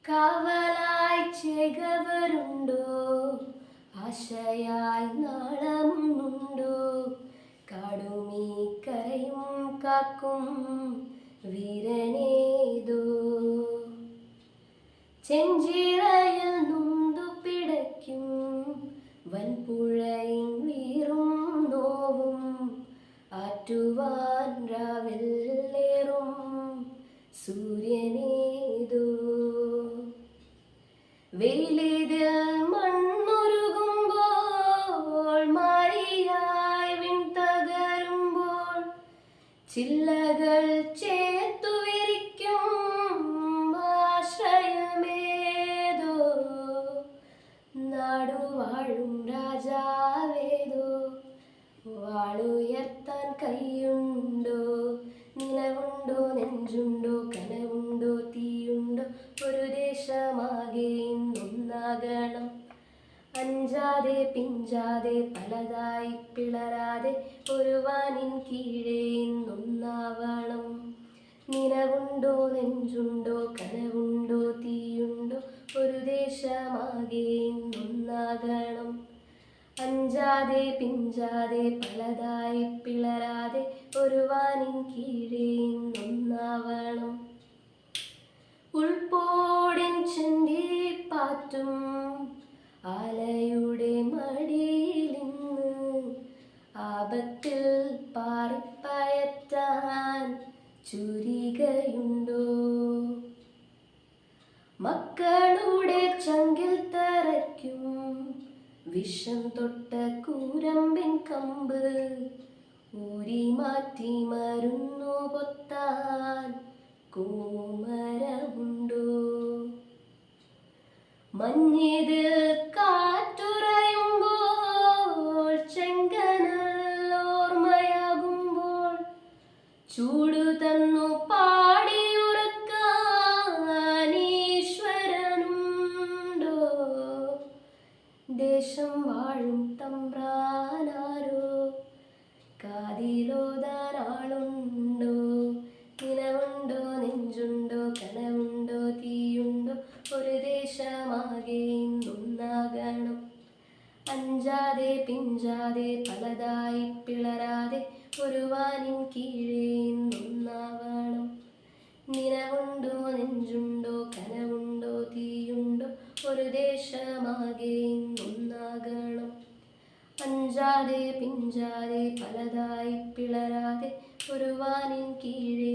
കാവലായി ചേകവരുണ്ടോ, ആശയായി നാളമുണ്ടോ, കാടുമീ കരയും കാക്കും വീരനേതോ. ചെഞ്ചിറയിൽ നൊന്തു പിടയ്ക്കും വൻപുഴയിൻ വീറും നോവും, ആറ്റുവാൻ രാവിലേറും സൂര്യനേതോ. വെയിലിതിൽ മണ്ണുരുകുമ്പോൾ, മാരിയായി വിൺ തകരുമ്പോൾ, ചില്ലകൾ ചേർത്തു വിരിക്കും ആശ്രയമേതോ. നാടുവാഴും രാജാവേതോ, വാളുയർത്താൻ കൈയുണ്ടോ, നിലവുണ്ടോ, നെഞ്ചുണ്ടോ, കനവുണ്ടോ, തീയുണ്ടോ, ഒരു ദേശമാകെ ഇന്നൊന്നാകണം. അഞ്ചാതെ പിഞ്ചാതെ പലതായി പിളരാതെ ഒരു വാനിൻ കീഴേ ഇന്നൊന്നാവണം. നിലവുണ്ടോ, നെഞ്ചുണ്ടോ, കനവുണ്ടോ, തീയുണ്ടോ, ഒരു ദേശമാകെ ഇന്നൊന്നാകണം. അഞ്ചാതെ പിഞ്ചാതെ പലതായി പിളരാതെ ഒരു വാനിൻ കീഴേ ഇന്നൊന്നാവണം. ഉൾപ്പോടിൻ ചെണ്ടിപ്പാറ്റും ആലയുടെ മടിയിലിന്ന്, ആപത്തിൽ പാറിപ്പയറ്റാൻ ചുരികയുണ്ടോ. മക്കളുടെ ചങ്കിൽ തറയ്ക്കും വിഷം തൊട്ട കൂരമ്പിൻ കമ്പ്, ഊരി മാറ്റി മരുന്നു പൊത്താൻ കോമരമുണ്ടോ. മഞ്ഞിതിൽ കാറ്റുറയുമ്പോൾ, ചെങ്കനൽ ഓർമ്മയാകുമ്പോൾ, ചൂടു തന്നു പാടിയുറക്കാൻ ഈശ്വരനുണ്ടോ. ദേശം വാഴും തമ്പ്രാനാരോ, കാതിലോതാൻ ആളുണ്ടോ, നിലവുണ്ടോ, നെഞ്ചുണ്ടോ, കനവുണ്ടോ, തീയുണ്ടോ, ഒരു ദേശമാകെ ഇന്നൊന്നാകണം. അഞ്ചാതെ പിഞ്ചാതെ പലതായി പിളരാതെ ഒരു വാനിൻ കീഴേ ഇന്നൊന്നാവണം. നിലവുണ്ടോ, നെഞ്ചുണ്ടോ, കനവുണ്ടോ, തീയുണ്ടോ, ഒരു ദേശമാകെ ഇന്നൊന്നാകണം. അഞ്ചാതെ പിഞ്ചാതെ പലതായി പിളരാതെ ഒരു വാനിൻ കീഴേ